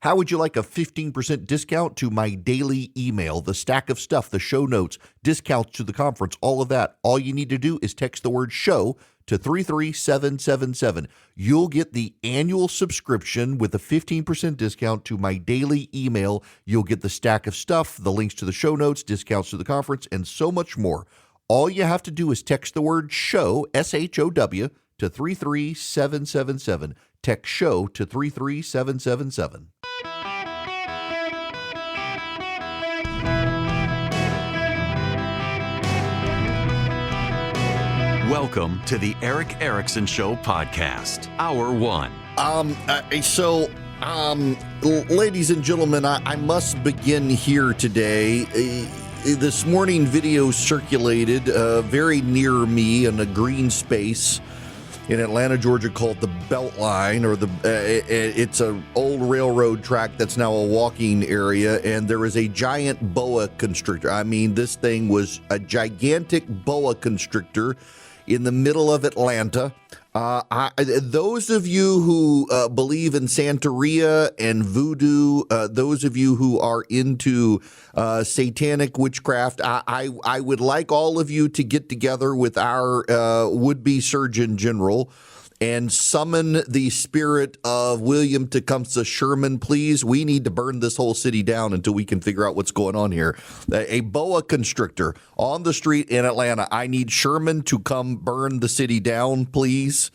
How would you like a 15% discount to my daily email, the stack of stuff, the show notes, discounts to the conference, all of that? All you need to do is text the word show to 33777. You'll get the annual subscription with a 15% discount to my daily email. You'll get the stack of stuff, the links to the show notes, discounts to the conference, and so much more. All you have to do is text the word show, SHOW, to 33777. Text show to 33777. Welcome to the Eric Erickson Show podcast, Hour 1. Ladies and gentlemen, I must begin here today. This morning video circulated very near me in a green space in Atlanta, Georgia, called the Beltline, or it's an old railroad track that's now a walking area, and there is a giant boa constrictor. I mean, this thing was a gigantic boa constrictor in the middle of Atlanta. Those of you who believe in Santeria and voodoo, those of you who are into satanic witchcraft, I would like all of you to get together with our would-be Surgeon General and summon the spirit of William Tecumseh Sherman, please. We need to burn this whole city down until we can figure out what's going on here. A boa constrictor on the street in Atlanta. I need Sherman to come burn the city down, please.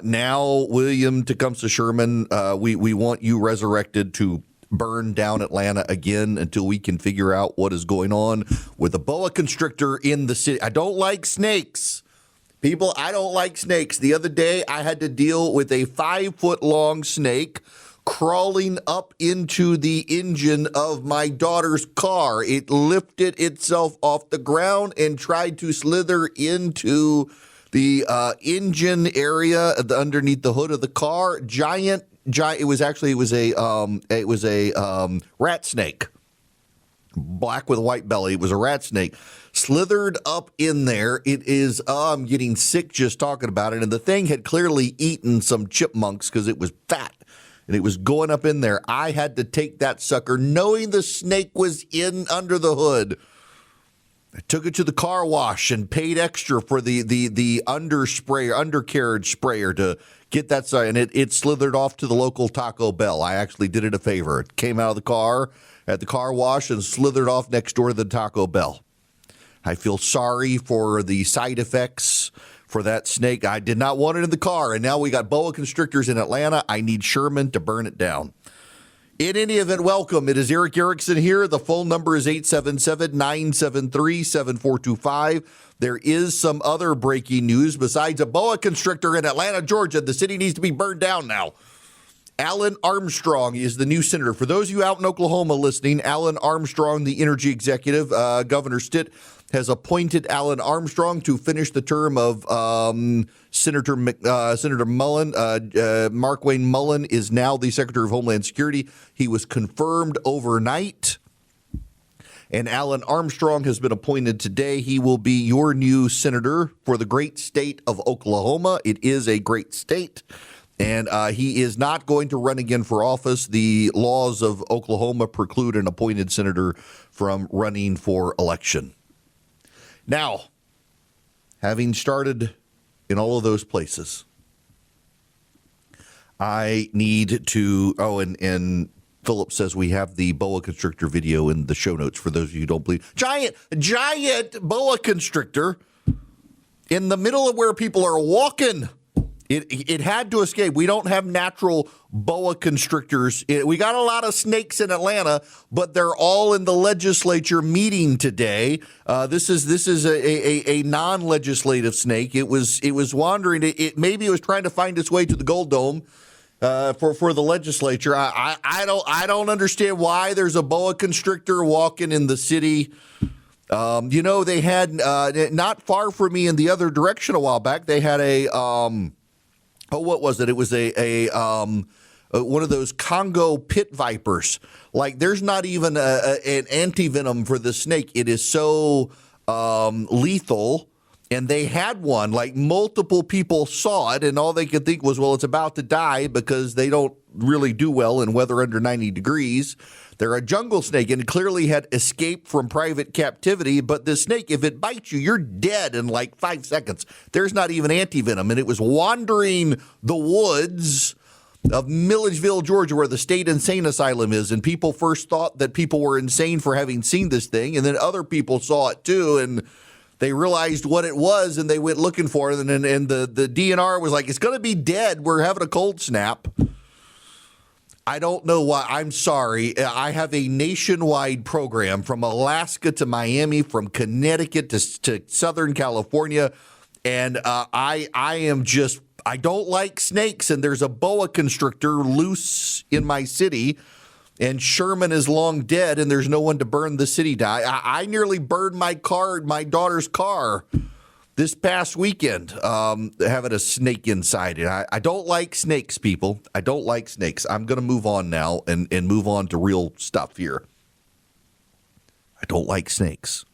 Now, William Tecumseh Sherman, we want you resurrected to burn down Atlanta again until we can figure out what is going on with the boa constrictor in the city. I don't like snakes. People, I don't like snakes. The other day, I had to deal with a 5-foot-long snake crawling up into the engine of my daughter's car. It lifted itself off the ground and tried to slither into the engine area underneath the hood of the car. Giant. It was a rat snake. Black with a white belly. It was a rat snake. Slithered up in there. It is, I'm getting sick just talking about it. And the thing had clearly eaten some chipmunks because it was fat and it was going up in there. I had to take that sucker knowing the snake was in under the hood. I took it to the car wash and paid extra for the undercarriage sprayer to get that side. And it slithered off to the local Taco Bell. I actually did it a favor. It came out of the car at the car wash and slithered off next door to the Taco Bell. I feel sorry for the side effects for that snake. I did not want it in the car, and now we got boa constrictors in Atlanta. I need Sherman to burn it down. In any event, welcome. It is Eric Erickson here. The phone number is 877-973-7425. There is some other breaking news besides a boa constrictor in Atlanta, Georgia. The city needs to be burned down now. Alan Armstrong is the new senator. For those of you out in Oklahoma listening, Alan Armstrong, the energy executive, Governor Stitt has appointed Alan Armstrong to finish the term of Senator Mullen. Mark Wayne Mullen is now the Secretary of Homeland Security. He was confirmed overnight. And Alan Armstrong has been appointed today. He will be your new senator for the great state of Oklahoma. It is a great state. And he is not going to run again for office. The laws of Oklahoma preclude an appointed senator from running for election. Now, having started in all of those places, I need to, and Philip says we have the boa constrictor video in the show notes for those of you who don't believe. Giant boa constrictor in the middle of where people are walking. It had to escape. We don't have natural boa constrictors. We got a lot of snakes in Atlanta, but they're all in the legislature meeting today. This is a non-legislative snake. It was wandering. Maybe it was trying to find its way to the Gold Dome for the legislature. I don't understand why there's a boa constrictor walking in the city. They had not far from me in the other direction a while back. They had a what was it? It was a one of those Congo pit vipers. Like, there's not even an antivenom for the snake. It is so lethal And they had one, like multiple people saw it, and all they could think was, well, it's about to die because they don't really do well in weather under 90 degrees. They're a jungle snake and clearly had escaped from private captivity. But the snake, if it bites you, you're dead in like 5 seconds. There's not even antivenom. And it was wandering the woods of Milledgeville, Georgia, where the state insane asylum is. And people first thought that people were insane for having seen this thing. And then other people saw it too. And they realized what it was, and they went looking for it. And the DNR was like, it's going to be dead. We're having a cold snap. I don't know why. I'm sorry. I have a nationwide program from Alaska to Miami, from Connecticut to Southern California. And I don't like snakes. And there's a boa constrictor loose in my city. And Sherman is long dead, and there's no one to burn the city down. I nearly burned my daughter's car this past weekend, having a snake inside it. I don't like snakes, people. I don't like snakes. I'm going to move on now and move on to real stuff here. I don't like snakes.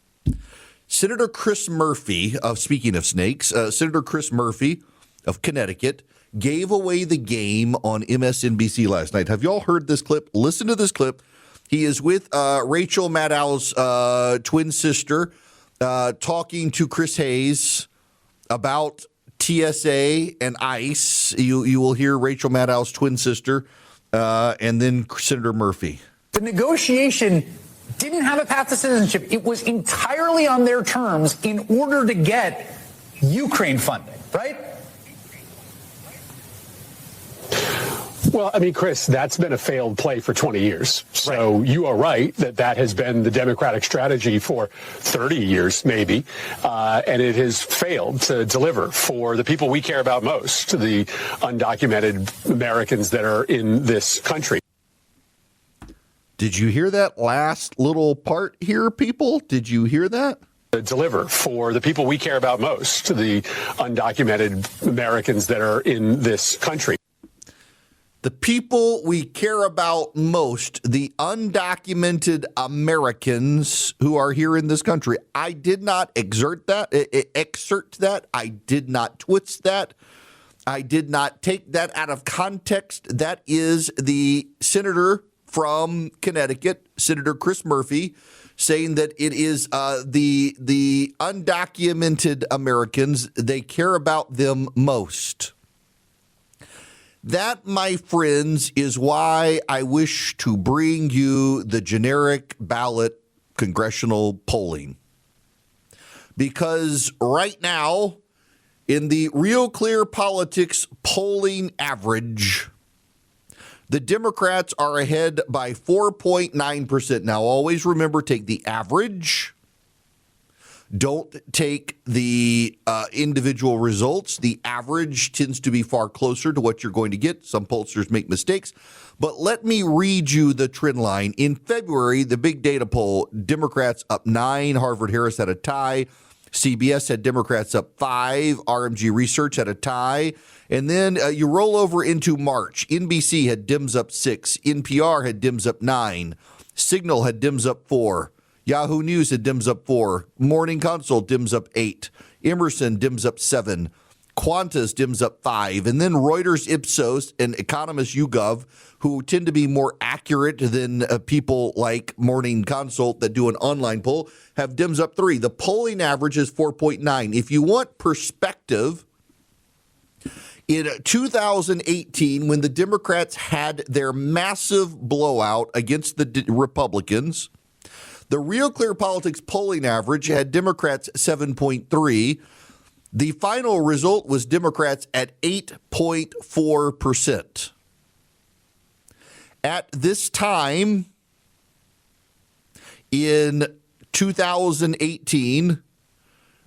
Senator Chris Murphy, speaking of snakes, Senator Chris Murphy of Connecticut gave away the game on MSNBC last night. Have you all heard this clip? Listen to this clip. He is with Rachel Maddow's twin sister, talking to Chris Hayes about TSA and ICE. You will hear Rachel Maddow's twin sister, and then Senator Murphy. The negotiation didn't have a path to citizenship. It was entirely on their terms in order to get Ukraine funding, right? Well, I mean, Chris, that's been a failed play for 20 years. So right. You are right that has been the Democratic strategy for 30 years, maybe. And it has failed to deliver for the people we care about most, the undocumented Americans that are in this country. Did you hear that last little part here, people? Did you hear that? Deliver for the people we care about most, the undocumented Americans that are in this country. The people we care about most, the undocumented Americans who are here in this country. I did not exert that. I did not twist that. I did not take that out of context. That is the senator from Connecticut, Senator Chris Murphy, saying that it is the undocumented Americans. They care about them most. That, my friends, is why I wish to bring you the generic ballot congressional polling. Because right now, in the Real Clear Politics polling average, the Democrats are ahead by 4.9%. Now, always remember, take the average. Don't take the individual results. The average tends to be far closer to what you're going to get. Some pollsters make mistakes. But let me read you the trend line. In February, the big data poll, Democrats up 9. Harvard-Harris had a tie. CBS had Democrats up 5. RMG Research had a tie. And then you roll over into March. NBC had Dems up 6. NPR had Dems up 9. Signal had Dems up 4. Yahoo News had Dems up 4. Morning Consult Dems up 8. Emerson Dems up 7. Qantas Dems up 5. And then Reuters, Ipsos, and economist YouGov, who tend to be more accurate than people like Morning Consult that do an online poll, have Dems up 3. The polling average is 4.9. If you want perspective, in 2018, when the Democrats had their massive blowout against the Republicans, the Real Clear Politics polling average had Democrats 7.3. The final result was Democrats at 8.4%. At this time in 2018,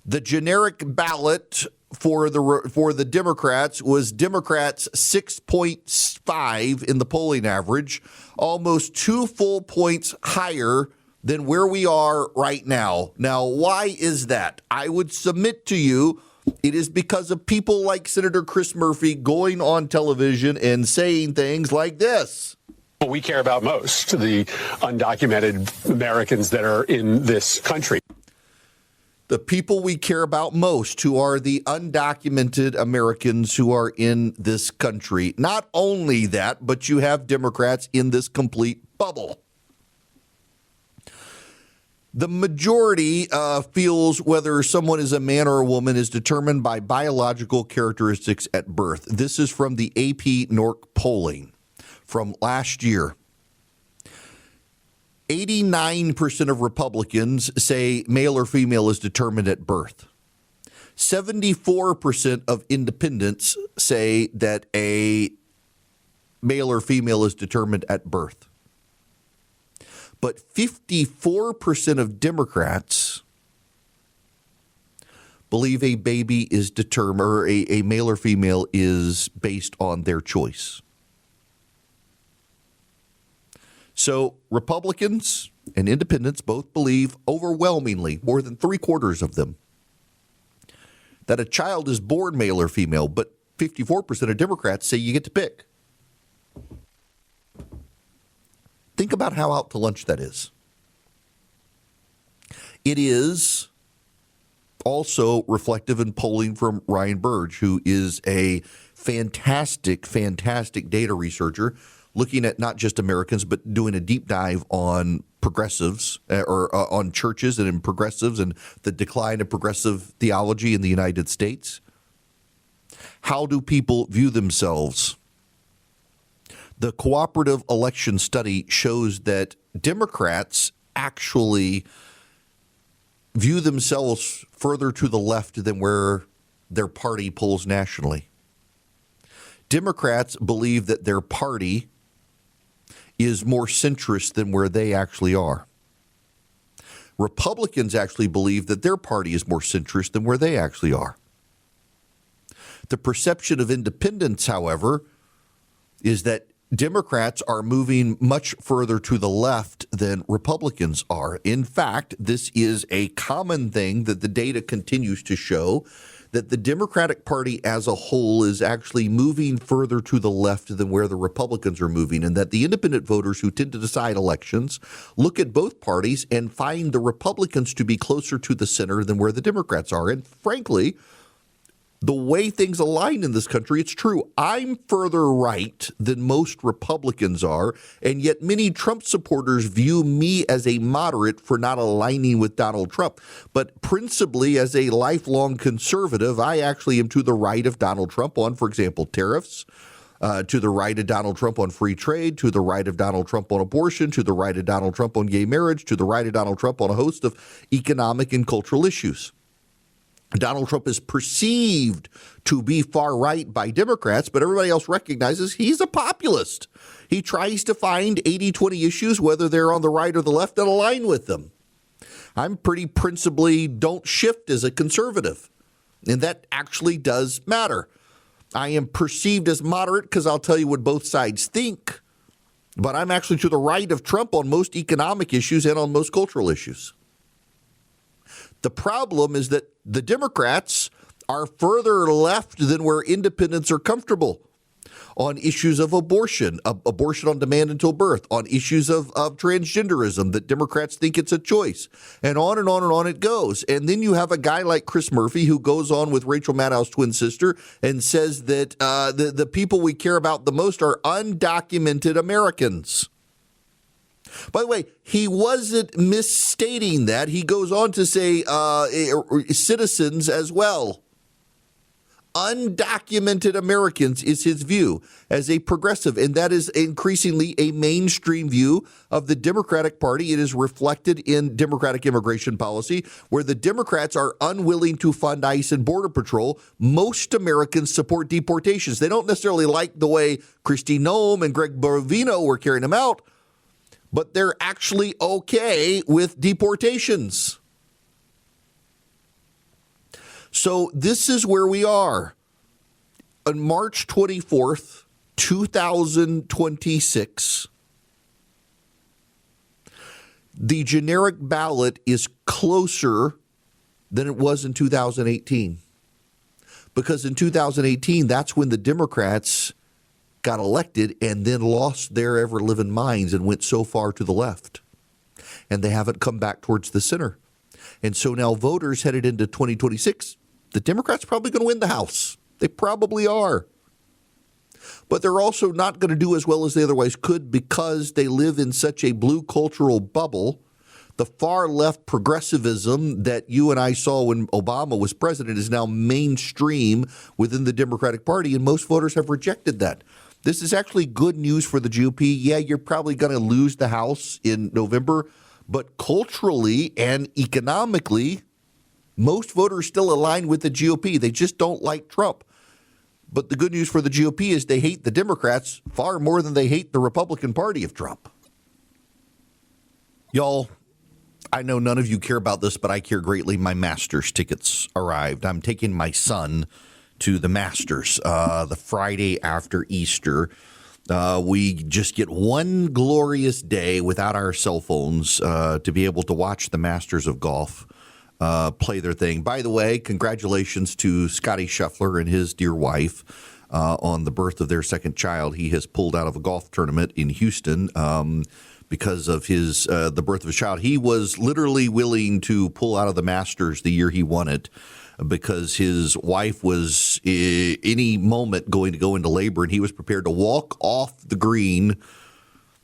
the generic ballot for the Democrats was Democrats 6.5 in the polling average, almost 2 full points higher than where we are right now. Now, why is that? I would submit to you it is because of people like Senator Chris Murphy going on television and saying things like this. What we care about most, the undocumented Americans that are in this country. The people we care about most, who are the undocumented Americans who are in this country. Not only that, but you have Democrats in this complete bubble. The majority feels whether someone is a man or a woman is determined by biological characteristics at birth. This is from the AP NORC polling from last year. 89% of Republicans say male or female is determined at birth. 74% of independents say that a male or female is determined at birth. But 54% of Democrats believe a baby is determined, or a male or female is based on their choice. So Republicans and independents both believe overwhelmingly, more than 3/4 of them, that a child is born male or female, but 54% of Democrats say you get to pick. Think about how out to lunch that is. It is also reflective in polling from Ryan Burge, who is a fantastic data researcher, looking at not just Americans, but doing a deep dive on progressives or on churches and in progressives and the decline of progressive theology in the United States. How do people view themselves? The cooperative election study shows that Democrats actually view themselves further to the left than where their party polls nationally. Democrats believe that their party is more centrist than where they actually are. Republicans actually believe that their party is more centrist than where they actually are. The perception of independents, however, is that Democrats are moving much further to the left than Republicans are. In fact, this is a common thing that the data continues to show, that the Democratic Party as a whole is actually moving further to the left than where the Republicans are moving, and that the independent voters who tend to decide elections look at both parties and find the Republicans to be closer to the center than where the Democrats are. And frankly, the way things align in this country, it's true. I'm further right than most Republicans are, and yet many Trump supporters view me as a moderate for not aligning with Donald Trump. But principally, as a lifelong conservative, I actually am to the right of Donald Trump on, for example, tariffs, to the right of Donald Trump on free trade, to the right of Donald Trump on abortion, to the right of Donald Trump on gay marriage, to the right of Donald Trump on a host of economic and cultural issues. Donald Trump is perceived to be far right by Democrats, but everybody else recognizes he's a populist. He tries to find 80-20 issues, whether they're on the right or the left, that align with them. I'm pretty principally don't shift as a conservative, and that actually does matter. I am perceived as moderate because I'll tell you what both sides think, but I'm actually to the right of Trump on most economic issues and on most cultural issues. The problem is that the Democrats are further left than where independents are comfortable on issues of abortion, abortion on demand until birth, on issues of transgenderism that Democrats think it's a choice, and on and on and on it goes. And then you have a guy like Chris Murphy who goes on with Rachel Maddow's twin sister and says that the people we care about the most are undocumented Americans. By the way, he wasn't misstating that. He goes on to say citizens as well. Undocumented Americans is his view as a progressive, and that is increasingly a mainstream view of the Democratic Party. It is reflected in Democratic immigration policy, where the Democrats are unwilling to fund ICE and Border Patrol. Most Americans support deportations. They don't necessarily like the way Kristi Noem and Greg Bovino were carrying them out, but they're actually okay with deportations. So this is where we are. On March 24th, 2026, the generic ballot is closer than it was in 2018. Because in 2018, that's when the Democrats got elected and then lost their ever-living minds and went so far to the left. And they haven't come back towards the center. And so now voters headed into 2026, the Democrats are probably going to win the House. They probably are. But they're also not going to do as well as they otherwise could because they live in such a blue cultural bubble. The far left progressivism that you and I saw when Obama was president is now mainstream within the Democratic Party, and most voters have rejected that. This is actually good news for the GOP. Yeah, you're probably going to lose the House in November, but culturally and economically, most voters still align with the GOP. They just don't like Trump. But the good news for the GOP is they hate the Democrats far more than they hate the Republican Party of Trump. Y'all, I know none of you care about this, but I care greatly. My Masters tickets arrived. I'm taking my son to the Masters the Friday after Easter. We just get one glorious day without our cell phones to be able to watch the Masters of golf play their thing. By the way, congratulations to Scotty Scheffler and his dear wife on the birth of their second child. He has pulled out of a golf tournament in Houston because of the birth of his child. He was literally willing to pull out of the Masters the year he won it because his wife was any moment going to go into labor, and he was prepared to walk off the green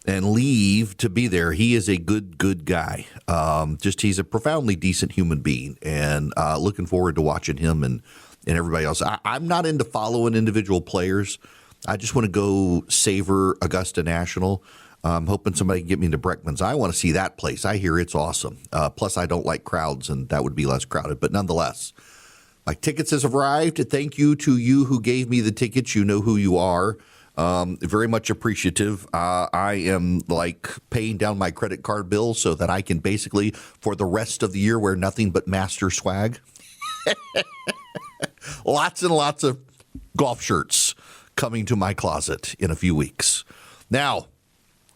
and leave to be there. He is a good guy. He's a profoundly decent human being, and looking forward to watching him and everybody else. I'm not into following individual players. I just want to go savor Augusta National. I'm hoping somebody can get me into Breckman's. I want to see that place. I hear it's awesome. Plus, I don't like crowds, and that would be less crowded. But nonetheless, my tickets have arrived. Thank you to you who gave me the tickets. You know who you are. Very much appreciative. I am like paying down my credit card bill so that I can basically, for the rest of the year, wear nothing but Master swag. Lots and lots of golf shirts coming to my closet in a few weeks. Now,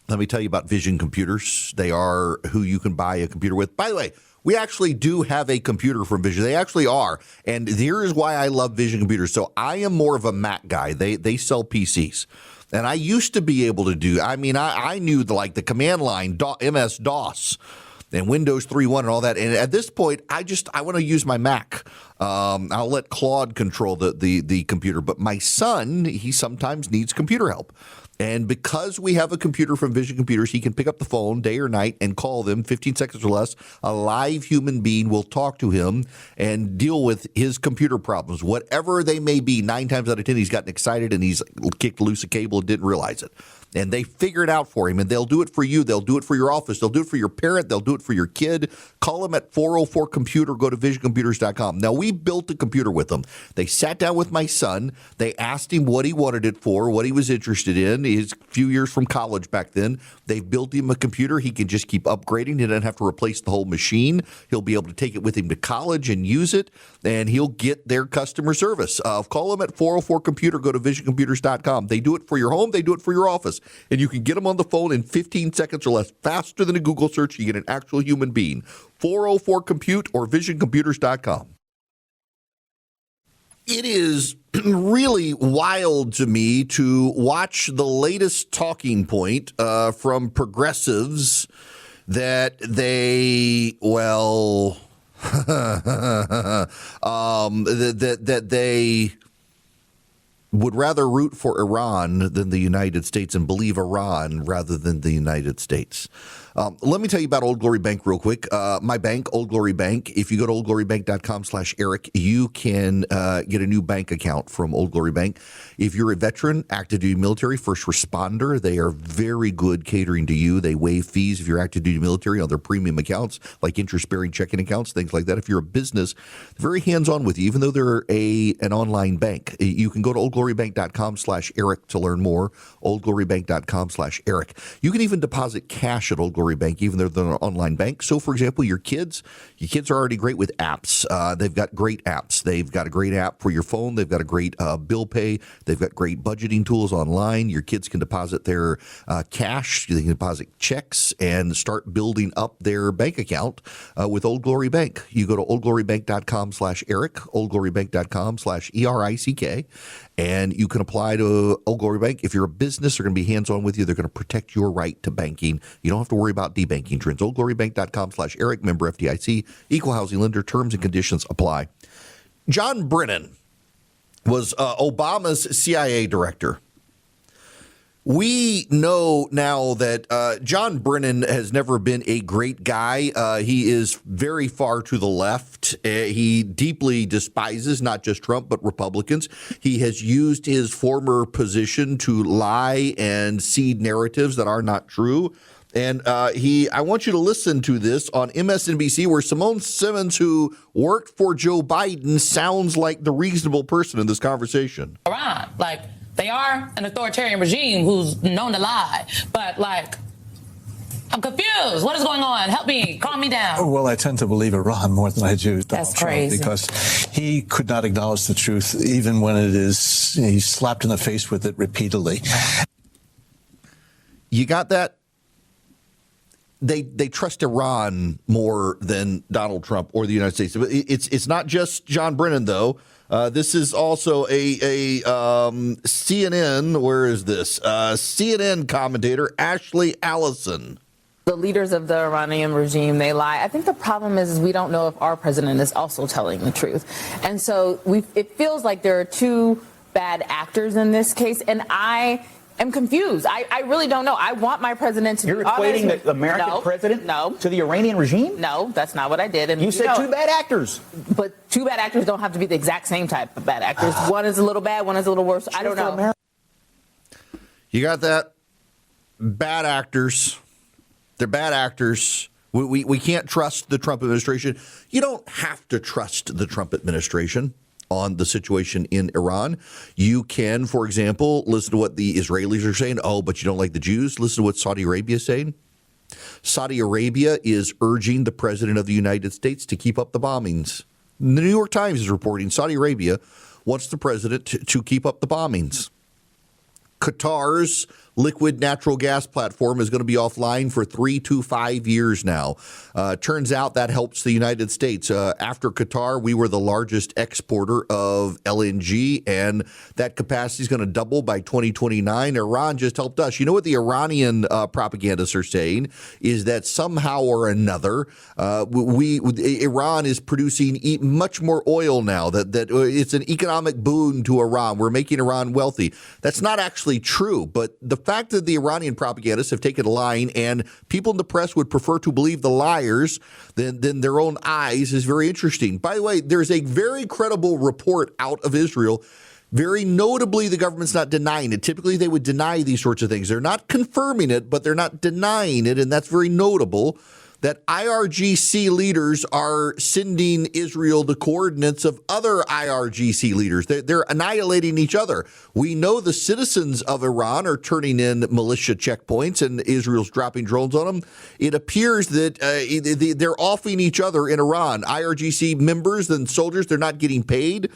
let me tell you about Vision Computers. They are who you can buy a computer with. By the way, we actually do have a computer from Vision. They actually are. And here is why I love Vision Computers. So I am more of a Mac guy. They sell PCs. And I used to be able to do, I knew the command line, MS-DOS and Windows 3.1 and all that. And at this point, I want to use my Mac. I'll let Claude control the computer. But my son, he sometimes needs computer help. And because we have a computer from Vision Computers, he can pick up the phone day or night and call them 15 seconds or less. A live human being will talk to him and deal with his computer problems, whatever they may be. 9 times out of 10, he's gotten excited and he's kicked loose a cable and didn't realize it. And they figure it out for him, and they'll do it for you. They'll do it for your office. They'll do it for your parent. They'll do it for your kid. Call them at 404-COMPUTER. Go to visioncomputers.com. Now, we built a computer with them. They sat down with my son. They asked him what he wanted it for, what he was interested in. He's a few years from college back then. They've built him a computer. He can just keep upgrading. He doesn't have to replace the whole machine. He'll be able to take it with him to college and use it, and he'll get their customer service. Call them at 404-COMPUTER. Go to visioncomputers.com. They do it for your home. They do it for your office. And you can get them on the phone in 15 seconds or less, faster than a Google search. You get an actual human being. 404-COMPUTE or visioncomputers.com. It is really wild to me to watch the latest talking point from progressives that they, that they would rather root for Iran than the United States and believe Iran rather than the United States. Let me tell you about Old Glory Bank real quick. My bank, Old Glory Bank. If you go to oldglorybank.com/Eric, you can get a new bank account from Old Glory Bank. If you're a veteran, active duty military, first responder, they are very good catering to you. They waive fees if you're active duty military on their premium accounts, like interest-bearing checking accounts, things like that. If you're a business, very hands-on with you, even though they're an online bank. You can go to oldglorybank.com/Eric to learn more. oldglorybank.com/Eric. You can even deposit cash at Old Glory Bank, even though they're an online bank. So, for example, your kids are already great with apps. They've got great apps. They've got a great app for your phone. They've got a great bill pay. They've got great budgeting tools online. Your kids can deposit their cash. They can deposit checks and start building up their bank account with Old Glory Bank. You go to oldglorybank.com/Eric, oldglorybank.com/ERICK, And you can apply to Old Glory Bank. If you're a business, they're going to be hands-on with you. They're going to protect your right to banking. You don't have to worry about debanking trends. OldGloryBank.com/Eric, member FDIC, equal housing lender. Terms and conditions apply. John Brennan was Obama's CIA director. We know now that John Brennan has never been a great guy. He is very far to the left. He deeply despises not just Trump, but Republicans. He has used his former position to lie and seed narratives that are not true. And I want you to listen to this on MSNBC, where Simone Simmons, who worked for Joe Biden, sounds like the reasonable person in this conversation. Iran, like, they are an authoritarian regime who's known to lie, but like, I'm confused. What is going on? Help me. Calm me down. Well, I tend to believe Iran more than I do Donald Trump, crazy. because he could not acknowledge the truth, even when it is he's slapped in the face with it repeatedly. You got that? They trust Iran more than Donald Trump or the United States. It's not just John Brennan, though. This is also a CNN. Where is this? CNN commentator Ashley Allison. The leaders of the Iranian regime, they lie. I think the problem is we don't know if our president is also telling the truth. And so it feels like there are two bad actors in this case. And I am confused. I really don't know. I want my president to You're be honest. equating the American president to the Iranian regime? No, that's not what I did. And you said two bad actors. But two bad actors don't have to be the exact same type of bad actors. One is a little bad, one is a little worse. I don't know. You got that? Bad actors. They're bad actors. We can't trust the Trump administration. You don't have to trust the Trump administration on the situation in Iran. You can, for example, listen to what the Israelis are saying. Oh, but you don't like the Jews? Listen to what Saudi Arabia is saying. Saudi Arabia is urging the president of the United States to keep up the bombings. The New York Times is reporting Saudi Arabia wants the president to keep up the bombings. Qatar's liquid natural gas platform is going to be offline for 3 to 5 years now. Turns out that helps the United States. After Qatar, we were the largest exporter of LNG, and that capacity is going to double by 2029. Iran just helped us. You know what the Iranian propagandists are saying is that somehow or another, Iran is producing much more oil now, that it's an economic boon to Iran. We're making Iran wealthy. That's not actually true, but the fact that the Iranian propagandists have taken a line and people in the press would prefer to believe the liars than their own eyes is very interesting. By the way, there's a very credible report out of Israel. Very notably, the government's not denying it. Typically, they would deny these sorts of things. They're not confirming it, but they're not denying it, and that's very notable. That IRGC leaders are sending Israel the coordinates of other IRGC leaders. They're annihilating each other. We know the citizens of Iran are turning in militia checkpoints and Israel's dropping drones on them. It appears that they're offing each other in Iran. IRGC members and soldiers, they're not getting paid.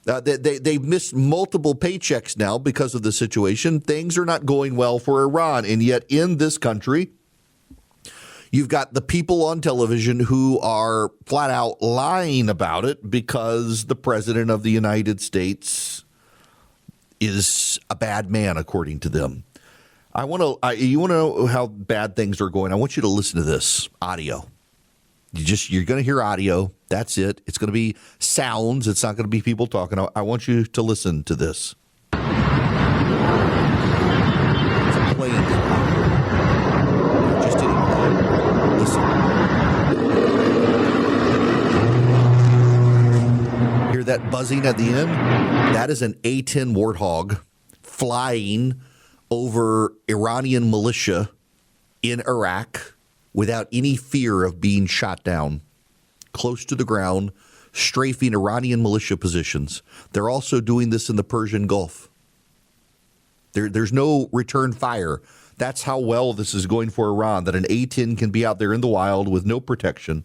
They've missed multiple paychecks now because of the situation. Things are not going well for Iran. And yet in this country, you've got the people on television who are flat out lying about it because the president of the United States is a bad man, according to them. You want to know how bad things are going? I want you to listen to this audio. You're going to hear audio. That's it. It's going to be sounds. It's not going to be people talking. I want you to listen to this. It's a plane. Hear that buzzing at the end? That is an A-10 Warthog flying over Iranian militia in Iraq without any fear of being shot down, close to the ground, strafing Iranian militia positions. They're also doing this in the Persian Gulf. There's no return fire. That's how well this is going for Iran, that an A-10 can be out there in the wild with no protection.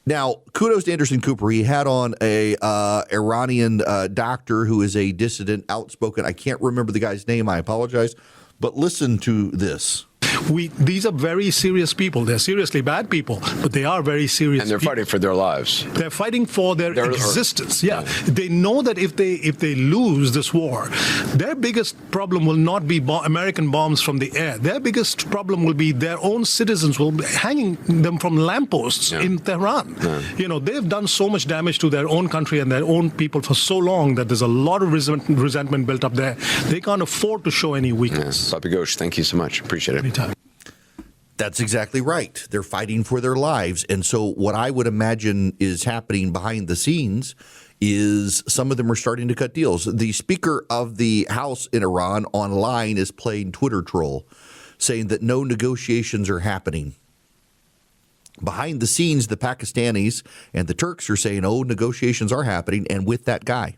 Now, kudos to Anderson Cooper. He had on a Iranian doctor who is a dissident, outspoken. I can't remember the guy's name. I apologize. But listen to this. These are very serious people. They're seriously bad people, but they are very serious. And they're fighting for their lives. They're fighting for their existence. Yeah. They know that if they lose this war, their biggest problem will not be American bombs from the air. Their biggest problem will be their own citizens will be hanging them from lampposts in Tehran. They've done so much damage to their own country and their own people for so long that there's a lot of resentment built up there. They can't afford to show any weakness. Papi Ghosh, thank you so much. Appreciate it. Anytime. That's exactly right. They're fighting for their lives. And so what I would imagine is happening behind the scenes is some of them are starting to cut deals. The Speaker of the House in Iran online is playing Twitter troll, saying that no negotiations are happening. Behind the scenes, the Pakistanis and the Turks are saying, oh, negotiations are happening, and with that guy.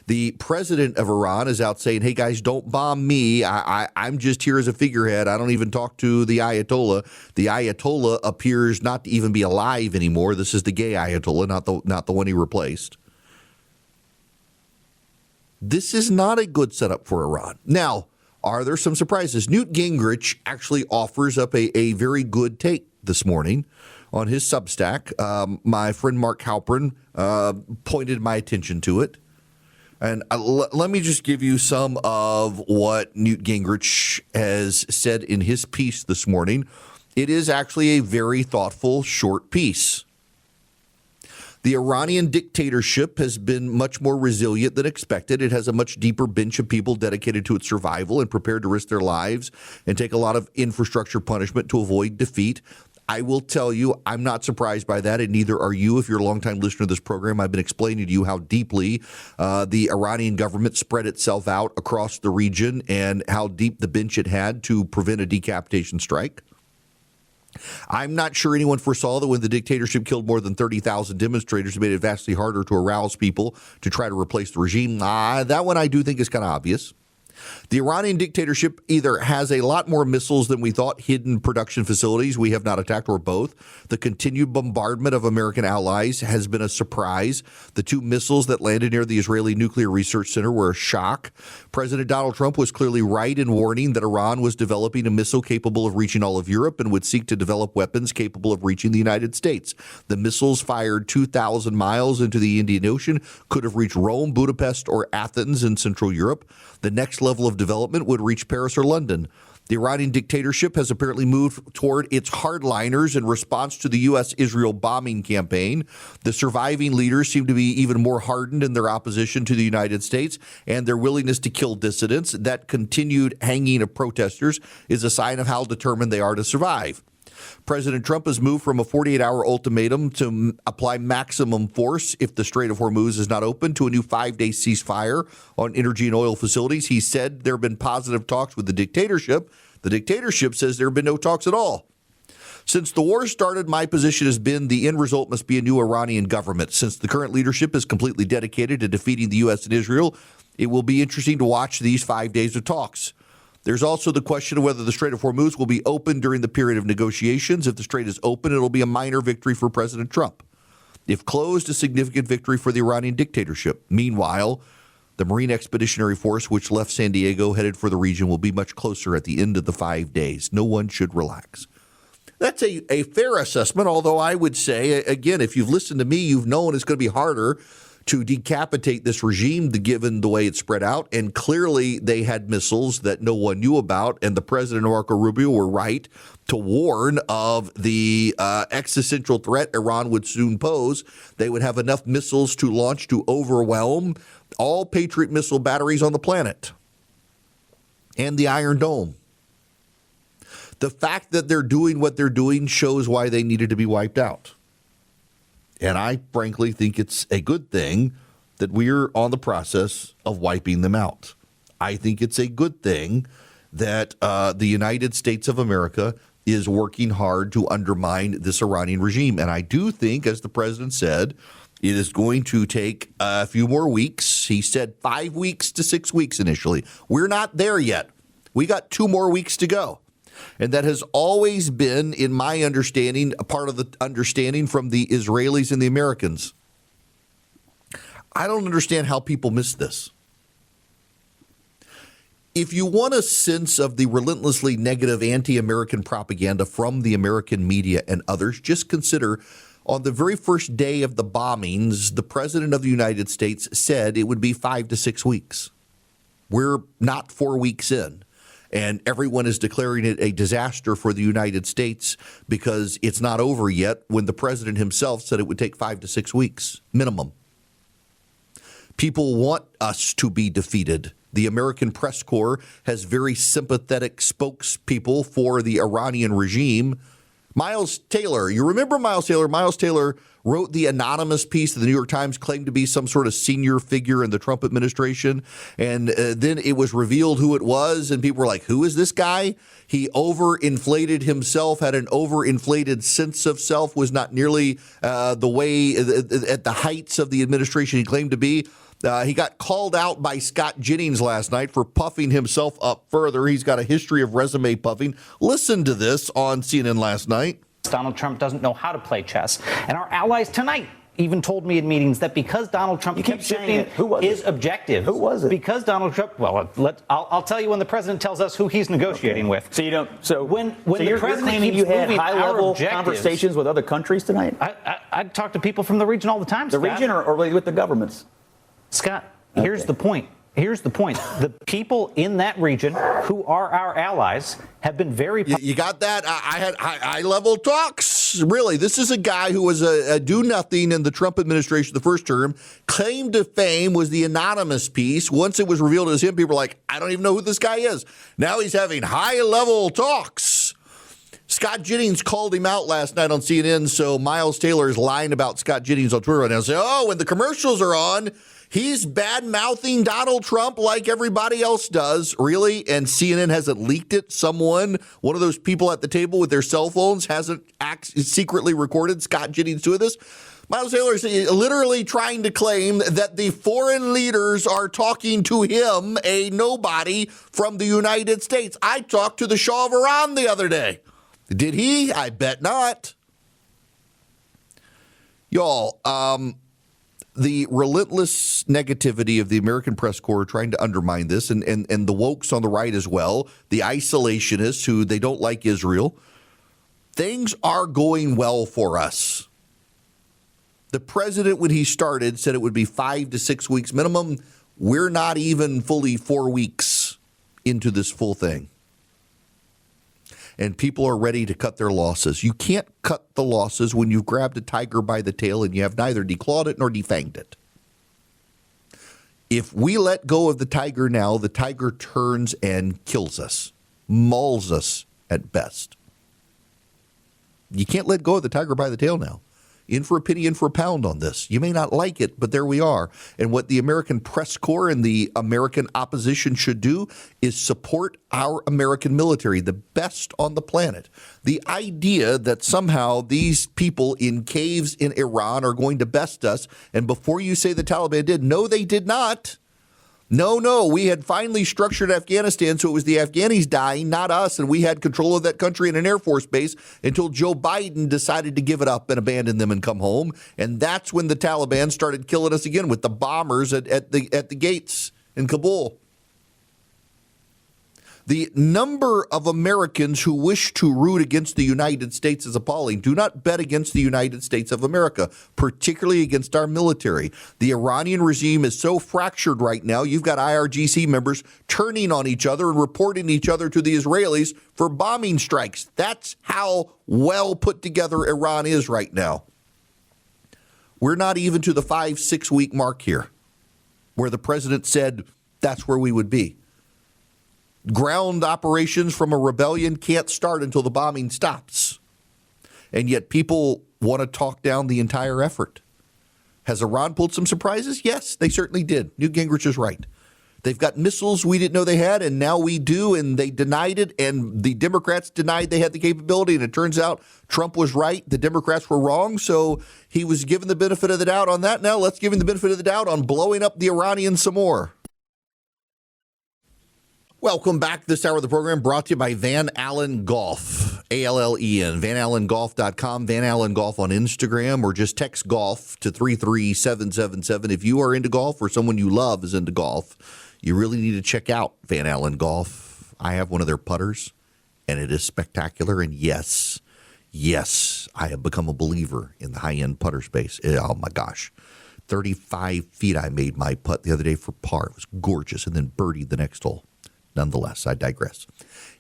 The president of Iran is out saying, hey, guys, don't bomb me. I'm just here as a figurehead. I don't even talk to the Ayatollah. The Ayatollah appears not to even be alive anymore. This is the gay Ayatollah, not the one he replaced. This is not a good setup for Iran. Now, are there some surprises? Newt Gingrich actually offers up a very good take this morning on his Substack. My friend Mark Halpern pointed my attention to it. And let me just give you some of what Newt Gingrich has said in his piece this morning. It is actually a very thoughtful, short piece. The Iranian dictatorship has been much more resilient than expected. It has a much deeper bench of people dedicated to its survival and prepared to risk their lives and take a lot of infrastructure punishment to avoid defeat. I will tell you, I'm not surprised by that, and neither are you if you're a longtime listener to this program. I've been explaining to you how deeply the Iranian government spread itself out across the region and how deep the bench it had to prevent a decapitation strike. I'm not sure anyone foresaw that when the dictatorship killed more than 30,000 demonstrators, it made it vastly harder to arouse people to try to replace the regime. That one I do think is kind of obvious. The Iranian dictatorship either has a lot more missiles than we thought, hidden production facilities we have not attacked, or both. The continued bombardment of American allies has been a surprise. The 2 missiles that landed near the Israeli Nuclear Research Center were a shock. President Donald Trump was clearly right in warning that Iran was developing a missile capable of reaching all of Europe and would seek to develop weapons capable of reaching the United States. The missiles fired 2,000 miles into the Indian Ocean could have reached Rome, Budapest, or Athens in Central Europe. The next level of development would reach Paris or London. The Iranian dictatorship has apparently moved toward its hardliners in response to the U.S.-Israel bombing campaign. The surviving leaders seem to be even more hardened in their opposition to the United States and their willingness to kill dissidents. That continued hanging of protesters is a sign of how determined they are to survive. President Trump has moved from a 48-hour ultimatum to apply maximum force if the Strait of Hormuz is not open to a new 5-day ceasefire on energy and oil facilities. He said there have been positive talks with the dictatorship. The dictatorship says there have been no talks at all. Since the war started, my position has been the end result must be a new Iranian government. Since the current leadership is completely dedicated to defeating the U.S. and Israel, it will be interesting to watch these 5 days of talks. There's also the question of whether the Strait of Hormuz will be open during the period of negotiations. If the strait is open, it'll be a minor victory for President Trump. If closed, a significant victory for the Iranian dictatorship. Meanwhile, the Marine Expeditionary Force, which left San Diego headed for the region, will be much closer at the end of the 5 days. No one should relax. That's a fair assessment, although I would say, again, if you've listened to me, you've known it's going to be harder to decapitate this regime, given the way it's spread out. And clearly they had missiles that no one knew about. And the president and Marco Rubio were right to warn of the existential threat Iran would soon pose. They would have enough missiles to launch to overwhelm all Patriot missile batteries on the planet and the Iron Dome. The fact that they're doing what they're doing shows why they needed to be wiped out. And I frankly think it's a good thing that we're on the process of wiping them out. I think it's a good thing that the United States of America is working hard to undermine this Iranian regime. And I do think, as the president said, it is going to take a few more weeks. He said 5 weeks to 6 weeks initially. We're not there yet. We got 2 more weeks to go. And that has always been, in my understanding, a part of the understanding from the Israelis and the Americans. I don't understand how people miss this. If you want a sense of the relentlessly negative anti-American propaganda from the American media and others, just consider on the very first day of the bombings, the President of the United States said it would be 5 to 6 weeks. We're not 4 weeks in, and everyone is declaring it a disaster for the United States because it's not over yet when the president himself said it would take 5 to 6 weeks minimum. People want us to be defeated. The American press corps has very sympathetic spokespeople for the Iranian regime. Miles Taylor, you remember Miles Taylor? Miles Taylor wrote the anonymous piece that the New York Times claimed to be some sort of senior figure in the Trump administration. And then it was revealed who it was. And people were like, who is this guy? He overinflated himself, had an overinflated sense of self, was not nearly the way at the heights of the administration he claimed to be. He got called out by Scott Jennings last night for puffing himself up further. He's got a history of resume puffing. Listen to this on CNN last night. Donald Trump doesn't know how to play chess. And our allies tonight even told me in meetings that because Donald Trump keeps shifting his objectives. Who was it? Because Donald Trump, well, I'll tell you when the president tells us who he's negotiating with. So you don't. So when you're the president claiming keeps you had moving high-level our conversations with other countries tonight? I talk to people from the region all the time, The Scott. region or with the governments? Scott, here's the point. Here's the point. The people in that region who are our allies have been very... You got that? I had high-level talks. Really, this is a guy who was a do-nothing in the Trump administration the first term. Claim to fame was the anonymous piece. Once it was revealed as him, people were like, I don't even know who this guy is. Now he's having high-level talks. Scott Jennings called him out last night on CNN, so Miles Taylor is lying about Scott Jennings on Twitter right now. Say, when the commercials are on, he's bad-mouthing Donald Trump like everybody else does. Really? And CNN hasn't leaked it? One of those people at the table with their cell phones hasn't secretly recorded Scott Jennings doing this? Miles Taylor is literally trying to claim that the foreign leaders are talking to him, a nobody from the United States. I talked to the Shah of Iran the other day. Did he? I bet not. Y'all, the relentless negativity of the American press corps trying to undermine this, and the wokes on the right as well, the isolationists who they don't like Israel, things are going well for us. The president, when he started, said it would be 5 to 6 weeks minimum. We're not even fully 4 weeks into this full thing. And people are ready to cut their losses. You can't cut the losses when you've grabbed a tiger by the tail and you have neither declawed it nor defanged it. If we let go of the tiger now, the tiger turns and kills us, mauls us at best. You can't let go of the tiger by the tail now. In for a penny, in for a pound on this. You may not like it, but there we are. And what the American press corps and the American opposition should do is support our American military, the best on the planet. The idea that somehow these people in caves in Iran are going to best us, and before you say the Taliban did, no, they did not. No, we had finally structured Afghanistan so it was the Afghanis dying, not us, and we had control of that country in an Air Force base until Joe Biden decided to give it up and abandon them and come home. And that's when the Taliban started killing us again with the bombers at the gates in Kabul. The number of Americans who wish to root against the United States is appalling. Do not bet against the United States of America, particularly against our military. The Iranian regime is so fractured right now. You've got IRGC members turning on each other and reporting each other to the Israelis for bombing strikes. That's how well put together Iran is right now. We're not even to the 5-6 week mark here, where the president said that's where we would be. Ground operations from a rebellion can't start until the bombing stops. And yet people want to talk down the entire effort. Has Iran pulled some surprises? Yes, they certainly did. Newt Gingrich is right. They've got missiles we didn't know they had, and now we do, and they denied it, and the Democrats denied they had the capability, and it turns out Trump was right, the Democrats were wrong, so he was given the benefit of the doubt on that. Now let's give him the benefit of the doubt on blowing up the Iranians some more. Welcome back. This hour of the program brought to you by Van Allen Golf, ALLEN, vanallengolf.com, Van Allen Golf on Instagram, or just text golf to 33777. If you are into golf or someone you love is into golf, you really need to check out Van Allen Golf. I have one of their putters, and it is spectacular. And yes, I have become a believer in the high-end putter space. Oh, my gosh. 35 feet I made my putt the other day for par. It was gorgeous, and then birdied the next hole. Nonetheless, I digress.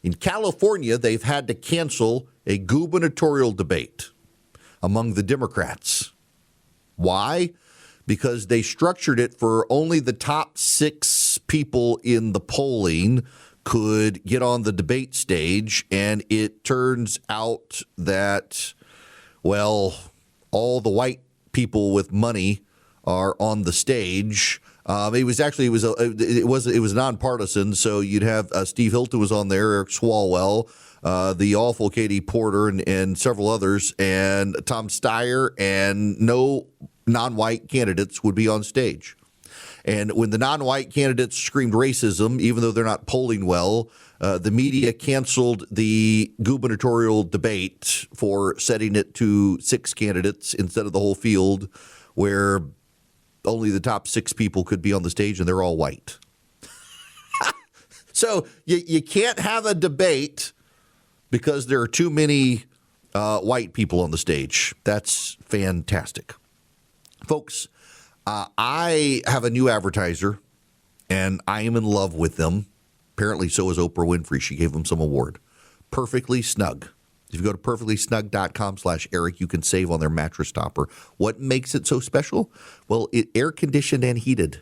In California, they've had to cancel a gubernatorial debate among the Democrats. Why? Because they structured it for only the top 6 people in the polling could get on the debate stage, and it turns out that, well, all the white people with money are on the stage. It was nonpartisan, so you'd have Steve Hilton was on there, Eric Swalwell, the awful Katie Porter, and several others, and Tom Steyer, and no non-white candidates would be on stage. And when the non-white candidates screamed racism, even though they're not polling well, the media canceled the gubernatorial debate for setting it to 6 candidates instead of the whole field, where only the top 6 people could be on the stage, and they're all white. So you can't have a debate because there are too many white people on the stage. That's fantastic. Folks, I have a new advertiser, and I am in love with them. Apparently, so is Oprah Winfrey. She gave them some award. Perfectly Snug. If you go to perfectlysnug.com/Eric, you can save on their mattress topper. What makes it so special? Well, it air conditioned and heated.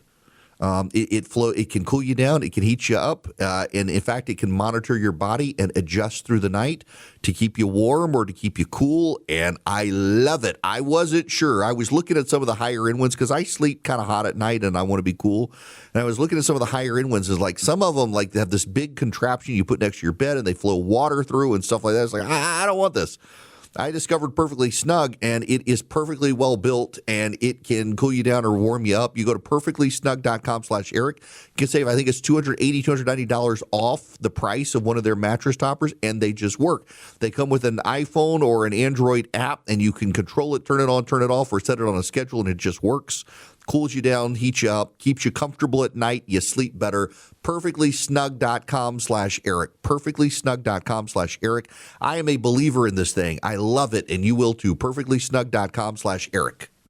It can cool you down. It can heat you up. And in fact, it can monitor your body and adjust through the night to keep you warm or to keep you cool. And I love it. I wasn't sure. I was looking at some of the higher end ones because I sleep kind of hot at night and I want to be cool. And I was looking at some of the higher end ones. Is like some of them like they have this big contraption you put next to your bed and they flow water through and stuff like that. It's like, I don't want this. I discovered Perfectly Snug, and it is perfectly well built, and it can cool you down or warm you up. You go to perfectlysnug.com/Eric. You can save, I think it's $280, $290 off the price of one of their mattress toppers, and they just work. They come with an iPhone or an Android app, and you can control it, turn it on, turn it off, or set it on a schedule, and it just works. Cools you down, heats you up, keeps you comfortable at night, you sleep better. Perfectlysnug.com/Eric. Perfectlysnug.com/Eric. I am a believer in this thing. I love it, and you will too. Perfectlysnug.com/Eric.